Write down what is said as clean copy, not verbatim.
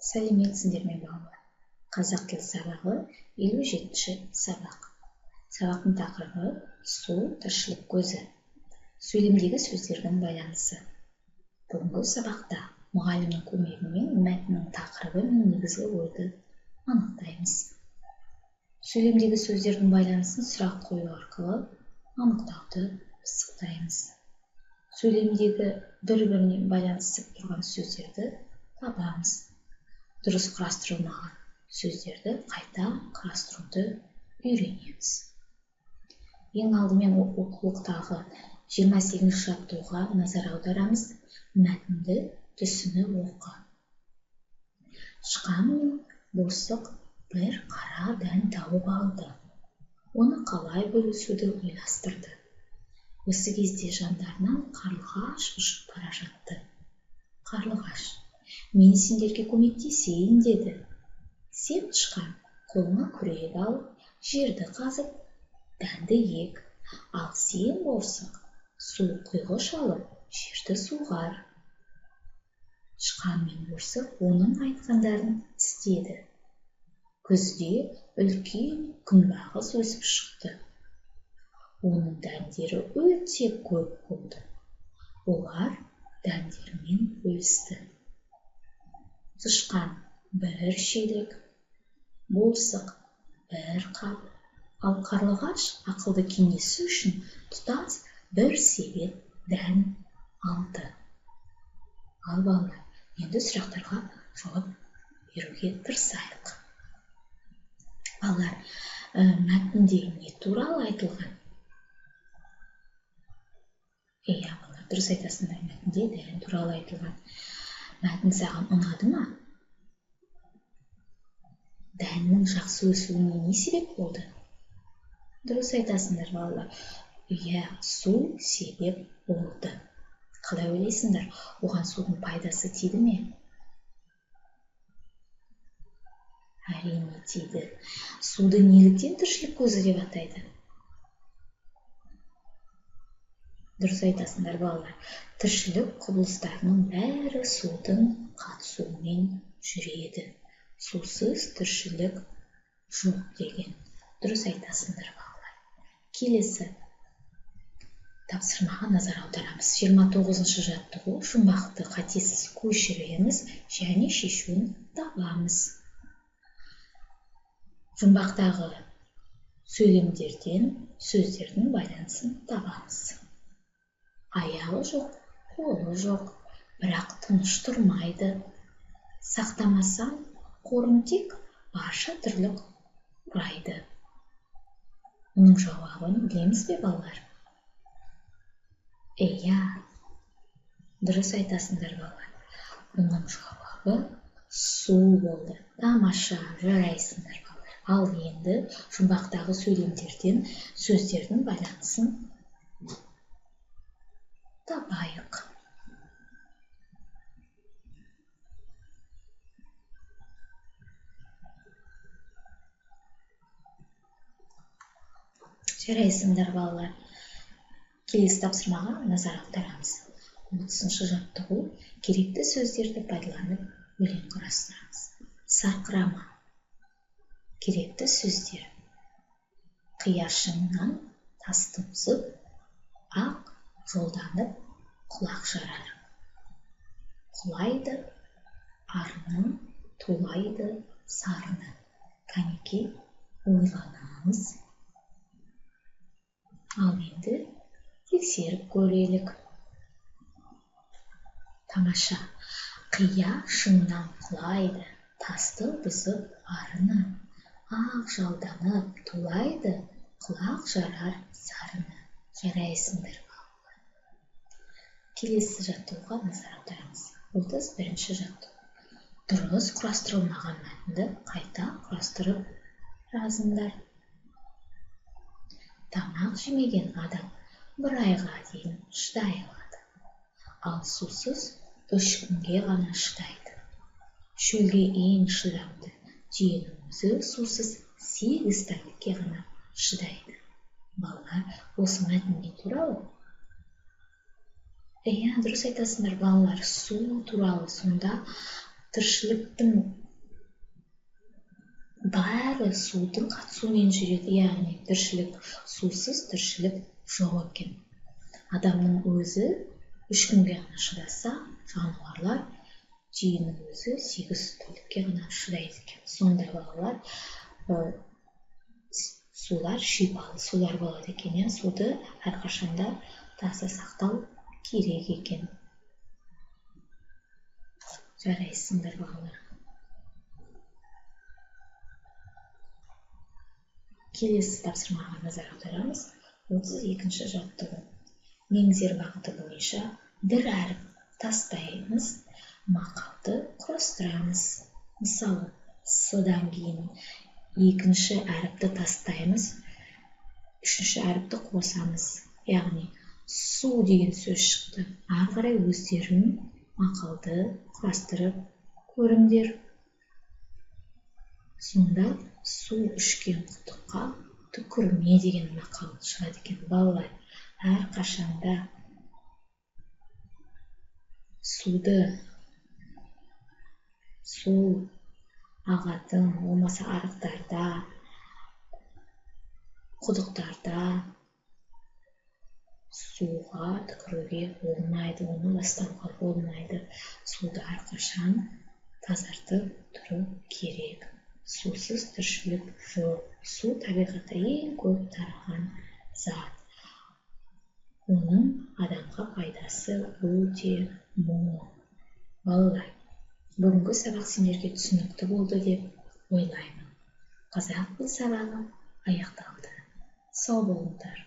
Сәлеметсіңдер ме балалар? Қазақ тілі сабағы 57-ші сабақ. Сабақтың тақырыбы су, тіршілік көзі. Сөйлемдегі сөздердің байланысы. Бүгінгі сабақта мұғалімнің көмегімен мәтіннің тақырыбы мен негізгі ойды анықтаймыз. Сөйлемдегі сөздердің байланысын сұрақ қою арқылы анықтауды пысықтаймыз. Сөйлемдегі бір-біріне байланысып тұрған сөздерді табамыз. Дұрыс құрастырылмаған сөздерді қайта құрастыруды үйренеміз. Ең алдымен оқулықтағы 28-ші жаттығуға назар аударамыз. Мәтінді түсініп оқы. Шықаң мен борсық бір қара дән тауып алды. Оны қалай бөлісуді ойластырды. Осы кезде жандарынан қарлығаш ұшып бара жатты. Қарлығаш: «Мен сендерге көмектесейін» деді. Сен, тышқан, қолыңа күрек алып, жерді қазып, дәнді ек. Ал сен, борсық, су құйғыш алып, жерді суғар. Тышқан мен борсық оның айтқандарын істеді. Күзде үлкен күнбағыс өсіп шықты. Оның дәндері өте көп болды. Олар дәндерімен бөлісті. Тышқан бір шелек, борсық бір қап, ал қарлығаш ақылды кеңесі үшін тұтас бір себет дән алды. Ал балалар, енді сұрақтарға жауап беруге тырысайық. Балалар, мәтінде не туралы айтылған? Иә, балалар, дұрыс айтасыңдар, мәтінде дән туралы айтылған. Мәтін саған ұнады ма? Дәннің жақсы өсуіне не себеп болды? Дұрыс айтасыңдар, балалар. Иә, су себеп болды. Қалай ойлайсыңдар, оған судың пайдасы тиді ме? Әрине тиді. Суды неліктен тіршілік көзі деп атайды? Дұрыс айтасыңдар, балалар. Тіршілік құбылыстарының бәрі судың қатысуымен жүреді. Сусыз тіршілік жоқ деген. Дұрыс айтасыңдар, балалар. Келесі тапсырмаға назар аударамыз. 29-ші жаттығу. Жұмбақты қатесіз көшіреміз және шешуін табамыз. Жұмбақтағы сөйлемдерден сөздердің байланысын табамыз. Аяғы жоқ, қолы жоқ, бірақ тыныш тұрмайды. Сақтамасаң, қорын тек барша тірлік құрайды. Оның жауабын білеміз бе, балалар? Иә, дұрыс айтасыңдар, балалар. Оның жауабы су болды. Тамаша, жарайсыңдар, балалар. Ал енді жұмбақтағы сөйлемдерден сөздердің байланысын табайық. Жарайсыңдар, балалар. Келесі тапсырмаға назар аударамыз. 30-ші жаттығу. Керекті сөздерді пайдаланып өлең құрастырамыз. Сарқырама. Керекті сөздер: қияшыңнан тастымсып, ақ жолданып құлақ жарар. Құлайды арыны, тулайды сарыны. Кәнеке, ойланамыз. Ал енді тексеріп көрелік. Тамаша. Қия шыңнан құлайды, тасты бұзып арыны. Ақ жалданып тулайды, құлақ жарар сарыны. Жарайсыңдар, балалар. Келесі жаттығуға назар аударамыз. 31-ші жаттығу. Дұрыс құрастырылмаған мәтінді қайта құрастырып жазыңдар. Тамақ жемеген адам бір айға дейін шыдай алады. Ал сусыз 3 күнге ғана шыдайды. Шөлге ең шыдамды түйенің өзі сусыз 8 тәулікке ғана шыдайды. Балалар, осы мәтін не туралы? Иә, дұрыс айтасыңдар, балалар. Су туралы. Сонда тіршіліктің бәрі судың қатысуымен жүреді, яғни тіршілік сусыз тіршілік жоқ екен. Адамның өзі 3 күнге ғана шыдаса, жануарлар түйенің өзі 8 тәулікке ғана шыдайды екен. Сондай балалар сулар шипалы сулар болады екен. Суды әрқашанда таза сақтау керек екен. Жарайсыңдар балалар. Келесі тапсырмаға назар аударамыз. 32-ші жаттығу. Меңзер бағыты бойынша бір әріп тастаймыз, мақалды құрастырамыз. Мысалы, содан кейін екінші әріпті тастаймыз, үшінші әріпті қосамыз. Яғни, су деген сөз шықты. Ары қарай өздерің мақалды құрастырып көріңдер. Сонда су ішкен құдыққа түкірме деген мақал шығады екен. Балалар, әрқашанда суды су ағатын, болмаса арықтарда, құдықтарда суға түкіруге болмайды, оны ластауға болмайды. Суды әрқашан тазартып тұру керек. Сусыз тіршілік жоқ. Су табиғатта ең көп тараған зат. Оның адамға пайдасы өте мол. Балалар, бүгінгі сабақ сендерге түсінікті болды деп ойлаймын. Қазақ тіл сабағы аяқталды. Сау болыңдар.